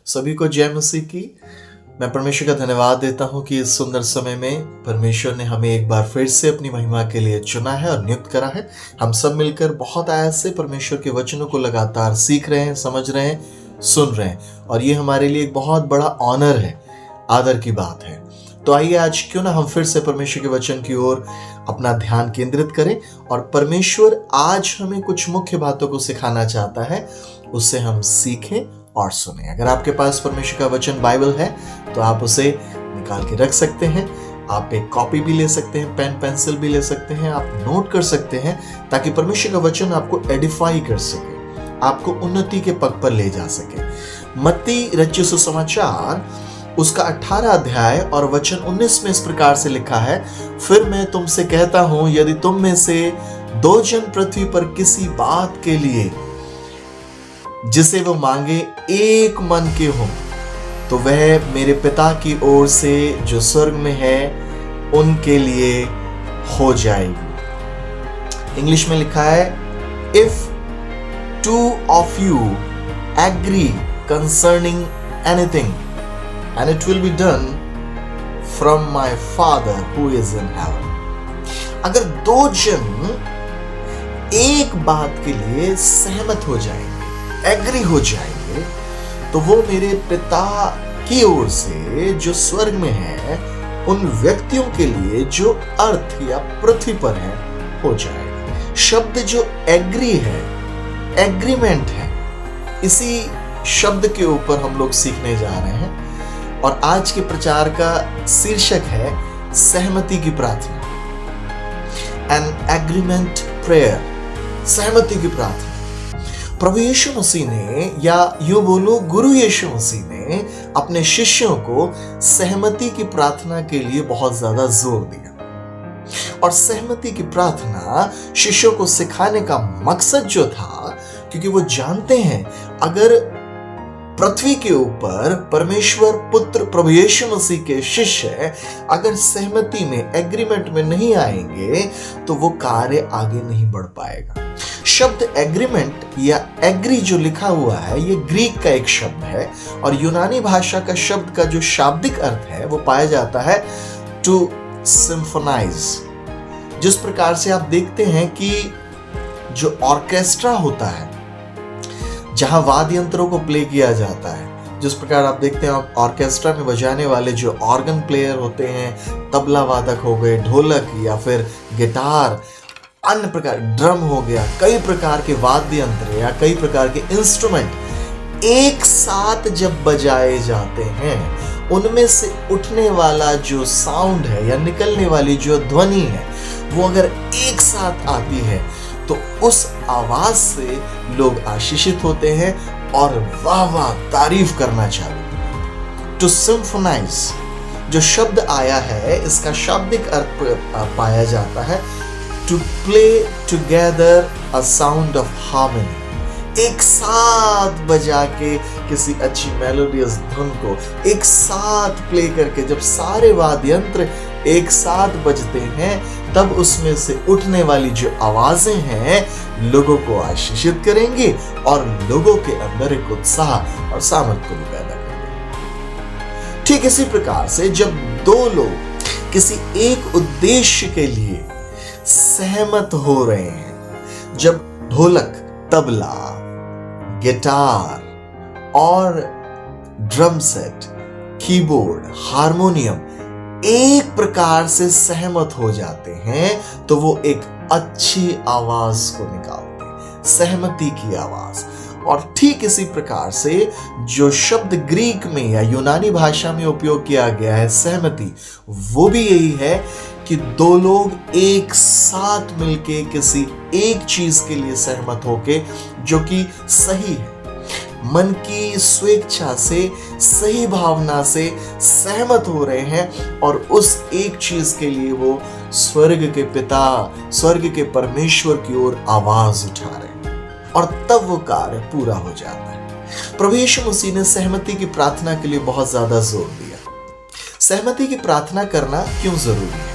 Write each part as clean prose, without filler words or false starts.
सभी को जय मसीह की। मैं परमेश्वर का धन्यवाद देता हूं कि इस सुंदर समय में परमेश्वर ने हमें एक बार फिर से अपनी महिमा के लिए चुना है और नियुक्त करा है। हम सब मिलकर बहुत आयत से परमेश्वर के वचनों को लगातार सीख रहे हैं, समझ रहे हैं, सुन रहे हैं और ये हमारे लिए एक बहुत बड़ा ऑनर है, आदर की बात है। तो आइए आज क्यों ना हम फिर से परमेश्वर के वचन की ओर अपना ध्यान केंद्रित करें और परमेश्वर आज हमें कुछ मुख्य बातों को सिखाना चाहता है, उससे हम सीखें और सुने। अगर आपके पास परमेश्वर का वचन बाइबल है तो आप उसे निकाल के रख सकते हैं। आप एक कॉपी भी ले सकते हैं, पेन पेंसिल भी ले सकते हैं, आप नोट कर सकते हैं ताकि परमेश्वर का वचन आपको एडिफाई कर सके, आपको उन्नति के पग पर ले जा सके। मत्ती रचित सुसमाचार उसका 18 अध्याय और वचन 19 में इस प्रकार से लिखा है, फिर मैं तुमसे कहता हूं, यदि तुम में से 2 जन पृथ्वी पर किसी बात के लिए जिसे वो मांगे एक मन के हो तो वह मेरे पिता की ओर से जो स्वर्ग में है उनके लिए हो जाएगी। इंग्लिश में लिखा है, if 2 of you agree concerning anything and it will be done from my Father who is in heaven। अगर 2 जन एक बात के लिए सहमत हो जाएंगे, एग्री हो जाएंगे, तो वो मेरे पिता की ओर से जो स्वर्ग में है उन व्यक्तियों के लिए जो अर्थ या पृथ्वी पर है हो जाएगा। शब्द जो एग्री है, एग्रीमेंट है, इसी शब्द के ऊपर हम लोग सीखने जा रहे हैं और आज के प्रचार का शीर्षक है सहमति की प्रार्थना, एन एग्रीमेंट प्रेयर, सहमति की प्रार्थना। प्रभु यीशु मसीह ने, या यूं बोलो गुरु यीशु मसीह ने अपने शिष्यों को सहमति की प्रार्थना के लिए बहुत ज्यादा जोर दिया और सहमति की प्रार्थना शिष्यों को सिखाने का मकसद जो था, क्योंकि वो जानते हैं अगर पृथ्वी के ऊपर परमेश्वर पुत्र प्रभु यीशु मसीह के शिष्य अगर सहमति में, एग्रीमेंट में नहीं आएंगे तो वो कार्य आगे नहीं बढ़ पाएगा। शब्द एग्रीमेंट या एग्री जो लिखा हुआ है ये ग्रीक का एक शब्द है और यूनानी भाषा का शब्द का जो शाब्दिक अर्थ है वो पाया जाता है टू सिम्फोनाइज। जिस प्रकार से आप देखते हैं कि जो ऑर्केस्ट्रा होता है जहां वाद्य यंत्रों को प्ले किया जाता है, जिस प्रकार आप देखते हैं ऑर्केस्ट्रा में बजाने वाले जो ऑर्गन प्लेयर होते हैं, तबला वादक हो गए, ढोलक या फिर गिटार, अन्य प्रकार ड्रम हो गया, कई प्रकार के वाद्य यंत्र या कई प्रकार के इंस्ट्रूमेंट एक साथ जब बजाए जाते हैं, उनमें से उठने वाला जो साउंड है या निकलने वाली जो ध्वनि है वो अगर एक साथ आती है तो उस आवाज से लोग आशीषित होते हैं और वाह वाह तारीफ करना चाहते। टू सिम्फोनाइज जो शब्द आया है इसका शाब्दिक अर्थ पाया जाता है to play together a sound of harmony. एक साथ बजा के किसी अच्छी मेलोडियस धुन को एक साथ प्ले करके जब सारे वाद्य यंत्र एक साथ बजते हैं तब उसमें से उठने वाली जो आवाजें हैं लोगों को आशीषित करेंगी और लोगों के अंदर एक उत्साह और सामर्थ्य को भी पैदा करेंगे। ठीक इसी प्रकार से जब 2 लोग किसी एक उद्देश्य के लिए सहमत हो रहे हैं, जब ढोलक, तबला, गिटार और ड्रम सेट, कीबोर्ड, हारमोनियम एक प्रकार से सहमत हो जाते हैं तो वो एक अच्छी आवाज को निकालते हैं, सहमति की आवाज। और ठीक इसी प्रकार से जो शब्द ग्रीक में या यूनानी भाषा में उपयोग किया गया है सहमति, वो भी यही है कि 2 लोग एक साथ मिलके किसी एक चीज के लिए सहमत होके जो कि सही है, मन की स्वेच्छा से, सही भावना से सहमत हो रहे हैं और उस एक चीज के लिए वो स्वर्ग के पिता, स्वर्ग के परमेश्वर की ओर आवाज उठा रहे हैं और तब वो कार्य पूरा हो जाता है। प्रभु यीशु मसीह ने सहमति की प्रार्थना के लिए बहुत ज्यादा जोर दिया। सहमति की प्रार्थना करना क्यों जरूरी है?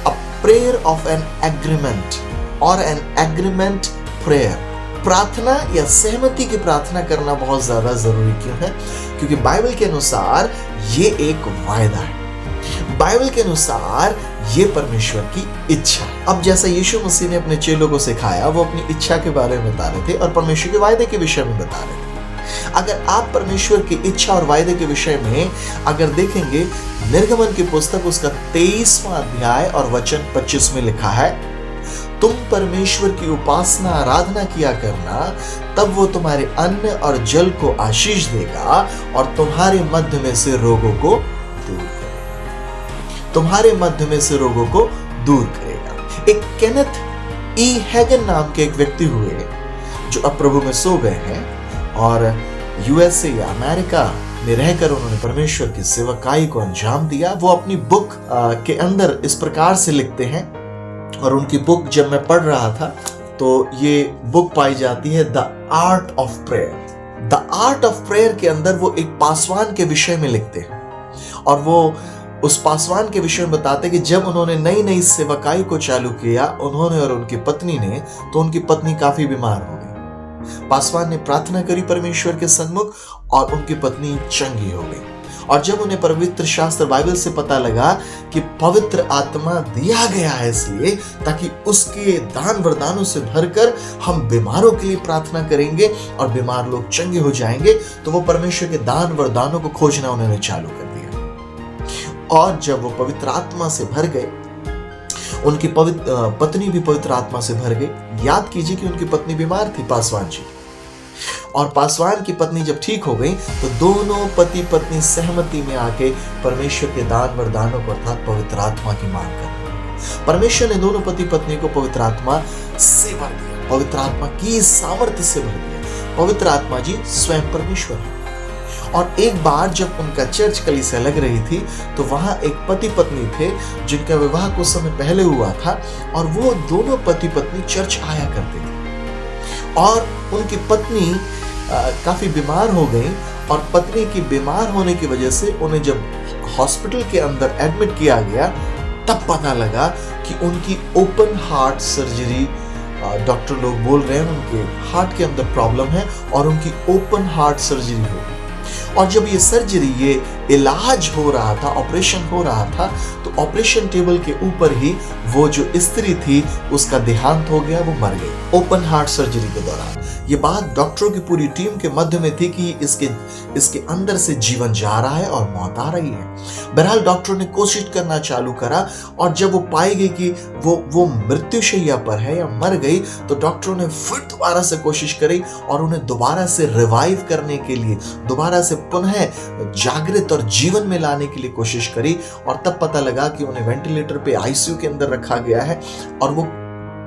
A prayer of an agreement और एन एग्रीमेंट प्रेयर प्रार्थना या सहमति की प्रार्थना करना बहुत ज्यादा जरूरी क्यों है? क्योंकि बाइबल के अनुसार ये एक वायदा है। बाइबल के अनुसार ये परमेश्वर की इच्छा है। अब जैसा यीशु मसीह ने अपने चेलों को सिखाया, वो अपनी इच्छा के बारे में बता रहे थे और परमेश्वर के वायदे के विषय में बता रहे थे। अगर आप परमेश्वर की इच्छा और वायदे के विषय में अगर देखेंगे, निर्गमन की पुस्तक उसका 23वां अध्याय और वचन 25 में लिखा है, तुम परमेश्वर की उपासना आराधना किया करना, तब वो तुम्हारे अन्न और जल को आशीष देगा और तुम्हारे मध्य में से रोगों को दूर करेगा। तुम्हारे मध्य में से रोगों को दूर करेगा। एक केनेथ ई हैगन नाम के एक व्यक्ति हुए जो अब प्रभु में सो गए हैं और यूएसए या अमेरिका में रहकर उन्होंने परमेश्वर की सेवकाई को अंजाम दिया। वो अपनी बुक के अंदर इस प्रकार से लिखते हैं, और उनकी बुक जब मैं पढ़ रहा था तो ये बुक पाई जाती है the art of prayer. The art of prayer के अंदर वो एक पासवान के विषय में लिखते हैं और वो उस पासवान के विषय में बताते कि जब उन्होंने नई नई सेवकाई को चालू किया, उन्होंने और उनकी पत्नी ने, तो उनकी पत्नी काफी बीमार हो गई। पासवान ने प्रार्थना करी परमेश्वर के सन्मुख और उनकी पत्नी चंगी हो गई। और जब उन्हें पवित्र शास्त्र बाइबल से पता लगा कि पवित्र आत्मा दिया गया है इसलिए ताकि उसके दान वरदानों से भरकर हम बीमारों के लिए प्रार्थना करेंगे और बीमार लोग चंगे हो जाएंगे, तो वो परमेश्वर के दान वरदानों को खोजना उन्होंने चालू कर दिया। और जब वो पवित्र आत्मा से भर गए, उनकी पत्नी भी पवित्र आत्मा से भर गई। याद कीजिए कि उनकी पत्नी बीमार थी, पासवान जी, और पासवान की पत्नी जब ठीक हो गई तो दोनों पति पत्नी सहमति में आके परमेश्वर के दान वरदानों को अर्थात पवित्र आत्मा की मांग कर, परमेश्वर ने दोनों पति पत्नी को पवित्र आत्मा से भर दिया, पवित्र आत्मा की सामर्थ्य से भर दिया। पवित्र आत्मा जी स्वयं परमेश्वर है। और एक बार जब उनका चर्च कलीसिया लग रही थी तो वहां एक पति पत्नी थे जिनका विवाह कुछ समय पहले हुआ था, और वो दोनों पति पत्नी चर्च आया करते थे। और उनकी पत्नी काफी बीमार हो गई, और पत्नी की बीमार होने की वजह से उन्हें जब हॉस्पिटल के अंदर एडमिट किया गया, तब पता लगा कि उनकी ओपन हार्ट सर्जरी, डॉक्टर लोग बोल रहे हैं उनके हार्ट के अंदर प्रॉब्लम है और उनकी ओपन हार्ट सर्जरी हो गई। और जब ये सर्जरी, ये इलाज हो रहा था, ऑपरेशन हो रहा था, तो ऑपरेशन टेबल के ऊपर ही वो जो स्त्री थी उसका देहांत हो गया, वो मर गई ओपन हार्ट सर्जरी के दौरान। ये बात डॉक्टरों की पूरी टीम के मध्य में थी कि इसके अंदर से जीवन जा रहा है और मौत आ रही है। बहरहाल डॉक्टरों ने कोशिश करना चालू करा, और जब वो पाई गई कि वो मृत्युशैया पर है या मर गई, तो डॉक्टरों ने फिर दोबारा से कोशिश करी और उन्हें दोबारा से रिवाइव करने के लिए, दोबारा से पुनः जागृत और जीवन में लाने के लिए कोशिश करी। और तब पता लगा कि उन्हें वेंटिलेटर पे आईसीयू के अंदर रखा गया है, और वो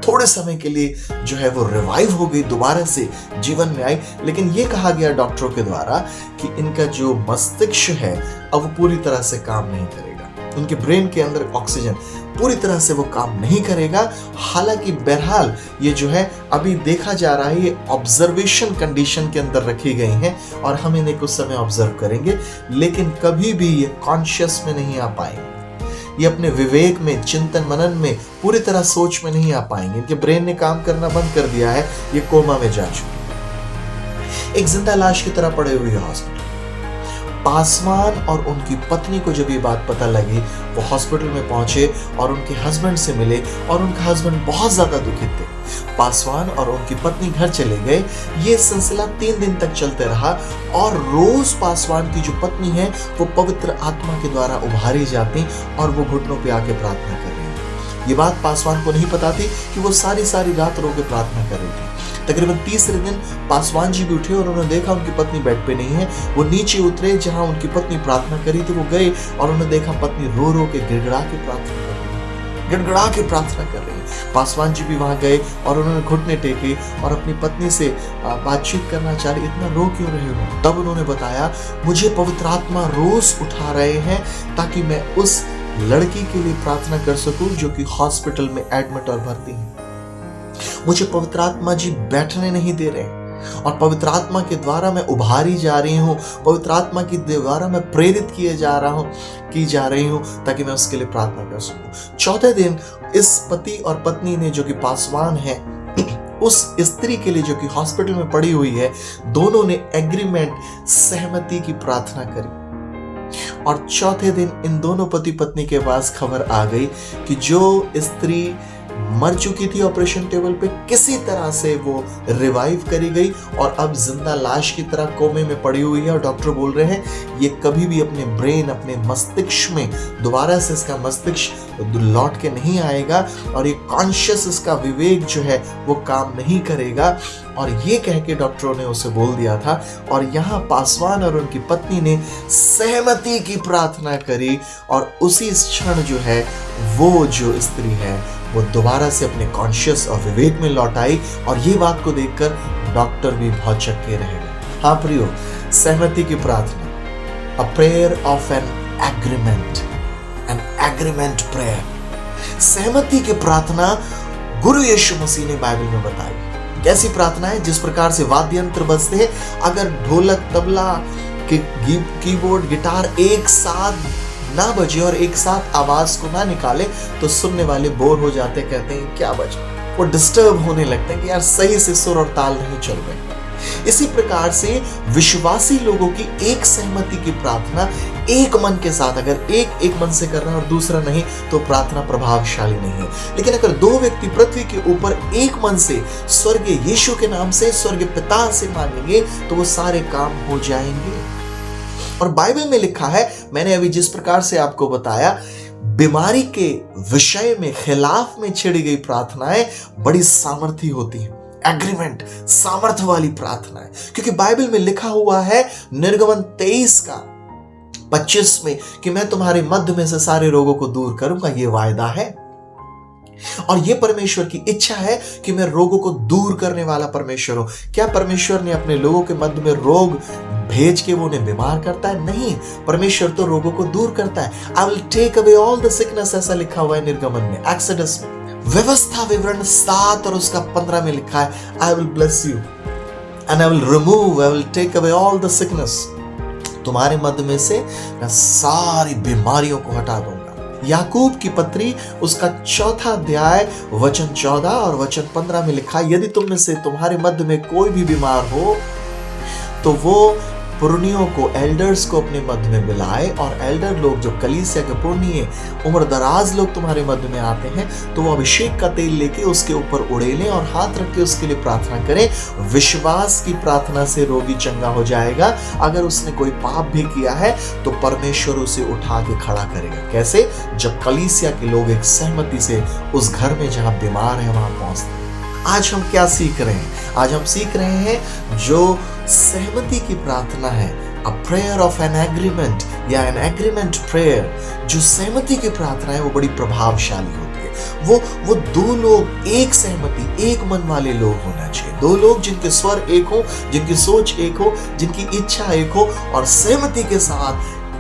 थोड़े समय के लिए जो है वो रिवाइव हो गई, दोबारा से जीवन में आई। लेकिन ये कहा गया डॉक्टरों के द्वारा कि इनका जो मस्तिष्क है अब वो पूरी तरह से काम नहीं करेगा, उनके ब्रेन के अंदर ऑक्सीजन पूरी तरह से वो काम नहीं करेगा। हालांकि बहरहाल ये जो है अभी देखा जा रहा है, ये ऑब्जर्वेशन कंडीशन के अंदर रखी गई हैं और हम इन्हें कुछ समय ऑब्जर्व करेंगे, लेकिन कभी भी ये कॉन्शियस में नहीं आ पाएंगे, ये अपने विवेक में, चिंतन मनन में, पूरी तरह सोच में नहीं आ पाएंगे। इनके ब्रेन ने काम करना बंद कर दिया है, ये कोमा में जा चुके, एक जिंदा लाश की तरह पड़े हुए हॉस्पिटल। पासवान और उनकी पत्नी को जब ये बात पता लगी, वो हॉस्पिटल में पहुंचे और उनके हस्बैंड से मिले, और उनका हस्बैंड बहुत ज्यादा दुखित थे। पासवान और उनकी पत्नी घर चले गए। ये सिलसिला 3 दिन तक चलते रहा, और रोज पासवान की जो पत्नी है वो पवित्र आत्मा के द्वारा उभारी जाती और वो घुटनों पे आके प्रार्थना कर रही थी। ये बात पासवान को नहीं पता थी कि वो सारी रात रो के प्रार्थना कर रही थी। तकरीबन तीसरे दिन पासवान जी भी उठे और उन्होंने देखा उनकी पत्नी बेड पे नहीं है। वो नीचे उतरे जहां उनकी पत्नी प्रार्थना करी थी, वो गए और उन्होंने देखा पत्नी रो रो के गिड़गिड़ा के प्रार्थना कर रही है, गिड़गिड़ा के प्रार्थना कर रही है। पासवान जी भी वहां गए और उन्होंने घुटने टेके और अपनी पत्नी से बातचीत करना चाह रही, इतना रो क्यों रहे हो? तब उन्होंने बताया, मुझे पवित्र आत्मा रोज उठा रहे हैं ताकि मैं उस लड़की के लिए प्रार्थना कर सकूं जो कि हॉस्पिटल में एडमिट और भर्ती है। मुझे पवित्र आत्मा जी बैठने नहीं दे रहे, और पवित्र आत्मा के द्वारा मैं उभारी जा रही हूँ, पवित्र आत्मा के द्वारा मैं प्रेरित की जा रही हूँ ताकि मैं उसके लिए प्रार्थना कर सकूं। 14 दिन इस पति और पत्नी ने, जो कि पासवान है, उस स्त्री के लिए जो कि हॉस्पिटल में पड़ी हुई है, दोनों ने एग्रीमेंट, सहमति की प्रार्थना करी। और चौथे दिन इन दोनों पति पत्नी के पास खबर आ गई कि जो स्त्री मर चुकी थी ऑपरेशन टेबल पे, किसी तरह से वो रिवाइव करी गई और अब जिंदा लाश की तरह कोमे में पड़ी हुई है। और डॉक्टर बोल रहे हैं ये कभी भी अपने ब्रेन, अपने मस्तिष्क में दोबारा से इसका मस्तिष्क लौट के नहीं आएगा और ये कॉन्शियस, इसका विवेक जो है वो काम नहीं करेगा। और ये कह के डॉक्टरों ने उसे बोल दिया था। और यहाँ पासवान और उनकी पत्नी ने सहमति की प्रार्थना करी और उसी क्षण जो है वो जो स्त्री है वो दोबारा से अपने कॉन्शियस और विवेक में लौट आई। और ये बात को देखकर डॉक्टर भी बहुत चक्के रह गए। हाँ प्रियो, सहमति की प्रार्थना, a prayer of an agreement prayer. सहमति की प्रार्थना गुरु यीशु मसीह ने बाइबल में बताई। कैसी प्रार्थना है? जिस प्रकार से वाद्य यंत्र बजते हैं, अगर ढोलक, तबला, कीबोर्ड, गिटार एक साथ ना बजे और एक साथ आवाज को ना निकाले तो सुनने वाले बोर हो जाते, कहते हैं क्या बजा, वो डिस्टर्ब होने लगते हैं कि यार सही से सुर और ताल नहीं चल रहे। इसी प्रकार से विश्वासी लोगों की एक सहमति की प्रार्थना एक मन के साथ, अगर एक मन से कर रहा है और दूसरा नहीं, तो प्रार्थना प्रभावशाली नहीं है। लेकिन अगर दो व्यक्ति पृथ्वी के ऊपर एक मन से स्वर्गीय यीशु के नाम से, स्वर्गीय पिता से मांगेंगे तो वो सारे काम हो जाएंगे। और बाइबल में लिखा है, मैंने अभी जिस प्रकार से आपको बताया, बीमारी के विषय में खिलाफ में छिड़ी गई प्रार्थनाएं बड़ी सामर्थी होती हैं। एग्रीमेंट, सामर्थ्य वाली प्रार्थना है, क्योंकि बाइबल में लिखा हुआ है निर्गमन 23:25 में कि मैं तुम्हारे मध्य में से सारे रोगों को दूर करूंगा। ये वायदा है और ये परमेश्वर की इच्छा है कि मैं रोगों को दूर करने वाला परमेश्वर हूं। क्या परमेश्वर ने अपने लोगों के मध्य में रोग भेज के वो उन्हें बीमार करता है? नहीं, परमेश्वर तो रोगों को दूर करता है। I will take away all the sickness, ऐसा लिखा हुआ है निर्गमन में, एक्सोडस में। व्यवस्था विवरण 7 और उसका 15 में लिखा है, I will bless you and I will remove, I will take away all the sickness. तुम्हारे मध्य में से मैं सारी बीमारियों को हटा दूंगा। याकूब की पत्री उसका 4 अध्याय वचन 14 और वचन 15 में लिखा, यदि तुम में से तुम्हारे मध्य में कोई भी बीमार हो तो वो पुरनियों को, एल्डर्स को अपने मध्य में बुलाए, और एल्डर लोग जो कलीसिया के पुरनिये उम्र दराज लोग तुम्हारे मध्य में आते हैं तो वो अभिषेक का तेल लेके उसके ऊपर उड़ेलें और हाथ रख के उसके लिए प्रार्थना करें। विश्वास की प्रार्थना से रोगी चंगा हो जाएगा। अगर उसने कोई पाप भी किया है तो परमेश्वर उसे उठा के खड़ा करेगा। कैसे? जब कलीसिया के लोग एक सहमति से उस घर में जहां बीमार है वहां पहुंचते हैं। आज हम क्या सीख रहे हैं? आज हम सीख रहे हैं जो सहमति की प्रार्थना है, a prayer of an agreement या एन एग्रीमेंट प्रेयर, जो सहमति की प्रार्थना है वो बड़ी प्रभावशाली होती है। वो दो लोग एक सहमति, एक मन वाले लोग होना चाहिए। दो लोग जिनके स्वर एक हो, जिनकी सोच एक हो, जिनकी इच्छा एक हो और सहमति के साथ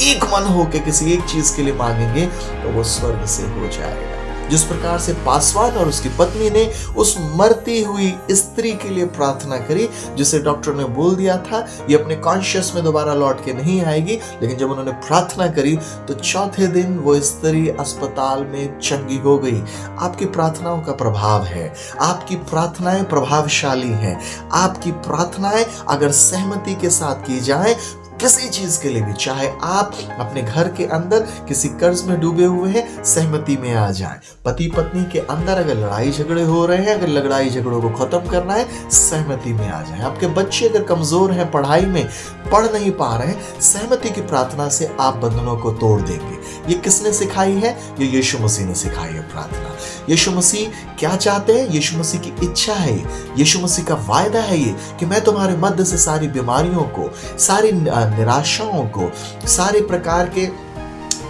एक मन हो के किसी एक चीज के लिए मांगेंगे तो वो स्वर्ग से हो जाएगा। जिस प्रकार से पासवान और उसकी पत्नी ने उस मरती हुई स्त्री के लिए प्रार्थना करी, जिसे डॉक्टर ने बोल दिया था ये अपने कॉन्शियस में दोबारा लौट के नहीं आएगी, लेकिन जब उन्होंने प्रार्थना करी तो चौथे दिन वो स्त्री अस्पताल में चंगी हो गई। आपकी प्रार्थनाओं का प्रभाव है, आपकी प्रार्थनाएं प्रभावशाली हैं। आपकी प्रार्थनाएं अगर सहमति के साथ की जाए किसी चीज के लिए भी, चाहे आप अपने घर के अंदर किसी कर्ज में डूबे हुए हैं, सहमति में आ जाएं। पति पत्नी के अंदर अगर लड़ाई झगड़े हो रहे हैं, अगर लड़ाई झगड़ों को खत्म करना है, सहमति में आ जाएं। आपके बच्चे अगर कमजोर हैं, पढ़ाई में पढ़ नहीं पा रहे हैं, सहमति की प्रार्थना से आप बंधनों को तोड़ देंगे। ये किसने सिखाई है? ये यीशु मसीह ने सिखाई है प्रार्थना। यीशु मसीह क्या चाहते हैं? यीशु मसीह की इच्छा है, यीशु मसीह का वायदा है ये कि मैं तुम्हारे मध्य से सारी बीमारियों को, सारी निराशाओं को, सारे प्रकार के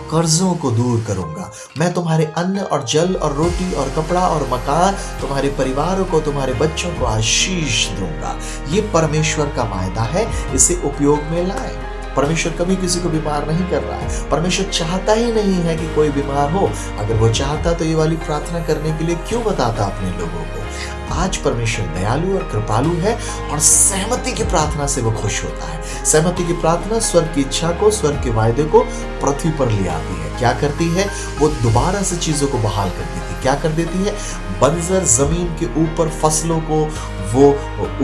कर्जों को दूर करूंगा। मैं तुम्हारे अन्न और जल और रोटी और कपड़ा और मकान, तुम्हारे परिवारों को, तुम्हारे बच्चों को आशीष दूंगा। ये परमेश्वर का वायदा है, इसे उपयोग में लाएं। परमेश्वर कभी किसी को बीमार नहीं कर रहा है। परमेश्वर चाहता ही नहीं है कि कोई बीमार हो। अगर वो चाहता तो ये वाली प्रार्थना करने के लिए क्यों बताता अपने लोगों को। आज परमेश्वर दयालु और कृपालु है और सहमति की प्रार्थना से वो खुश होता है। सहमति की प्रार्थना स्वर्ग की इच्छा को, स्वर्ग के वायदे को पृथ्वी पर ले आती है। क्या करती है? वो दोबारा से चीजों को बहाल कर देती है। क्या कर देती है? बंजर जमीन के ऊपर फसलों को वो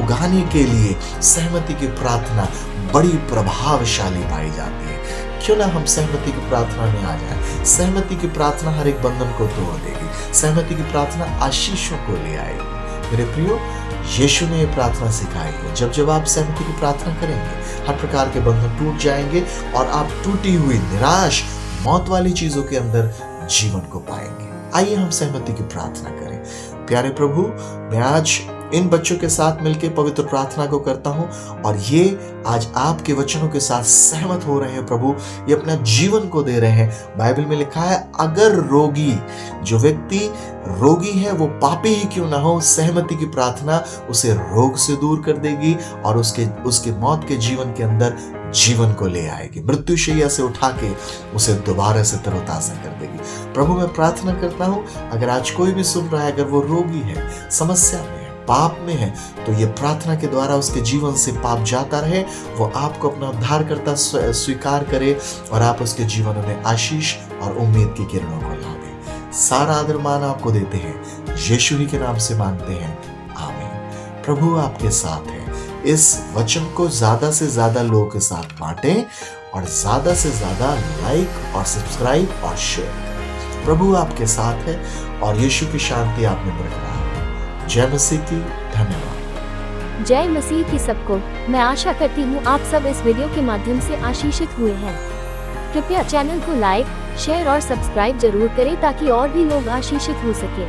उगाने के लिए सहमति की प्रार्थना बड़ी प्रभावशाली पाई जाती है। क्यों ना हम सहमति की प्रार्थना में आ जाए। सहमति की प्रार्थना हर एक बंधन को तोड़ देगी। सहमति की प्रार्थना आशीषों को ले आएगी। मेरे प्रियो, यीशु ने यह प्रार्थना सिखाई है। जब जब आप सहमति की प्रार्थना करेंगे, हर प्रकार के बंधन टूट जाएंगे और आप टूटी हुई, निराश, मौत वाली चीजों के अंदर जीवन को पाएंगे। आइए हम सहमति की प्रार्थना करें। प्यारे प्रभु, मैं आज इन बच्चों के साथ मिलकर पवित्र प्रार्थना को करता हूं और ये आज आपके वचनों के साथ सहमत हो रहे हैं। प्रभु, ये अपना जीवन को दे रहे हैं। बाइबल में लिखा है, अगर रोगी, जो व्यक्ति रोगी है वो पापी ही क्यों ना हो, सहमति की प्रार्थना उसे रोग से दूर कर देगी और उसके मौत के जीवन के अंदर जीवन को ले आएगी। मृत्यु शैया से उठा के उसे दोबारा से तरोताजा कर देगी। प्रभु, मैं प्रार्थना करता हूं, अगर आज कोई भी सुन रहा है, अगर वो रोगी है, समस्या में है, पाप में है, तो ये प्रार्थना के द्वारा उसके जीवन से पाप जाता रहे। वो आपको अपना उद्धारकर्ता स्वीकार करे और आप उसके जीवन में आशीष और उम्मीद की किरणों को ला दें। सारा आदर मान आपको देते हैं, यीशु ही के नाम से मांगते हैं, आमीन। प्रभु आपके साथ है। इस वचन को ज्यादा से ज्यादा लोगों के साथ बांटें और ज्यादा से ज्यादा लाइक और सब्सक्राइब और शेयर करें। प्रभु आपके साथ है और यीशु की शांति आप में बरकरार है। जय मसीह की। धन्यवाद। जय मसीह की सबको। मैं आशा करती हूँ आप सब इस वीडियो के माध्यम से आशीषित हुए हैं। कृपया चैनल को लाइक, शेयर और सब्सक्राइब जरूर करें ताकि और भी लोग आशीषित हो सके।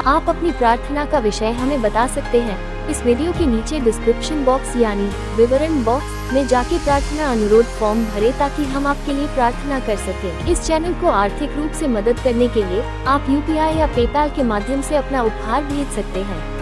आप अपनी प्रार्थना का विषय हमें बता सकते हैं। इस वीडियो के नीचे डिस्क्रिप्शन बॉक्स यानी विवरण बॉक्स में जाके प्रार्थना अनुरोध फॉर्म भरें ताकि हम आपके लिए प्रार्थना कर सकें। इस चैनल को आर्थिक रूप से मदद करने के लिए आप UPI या पेपाल के माध्यम से अपना उपहार भेज सकते हैं।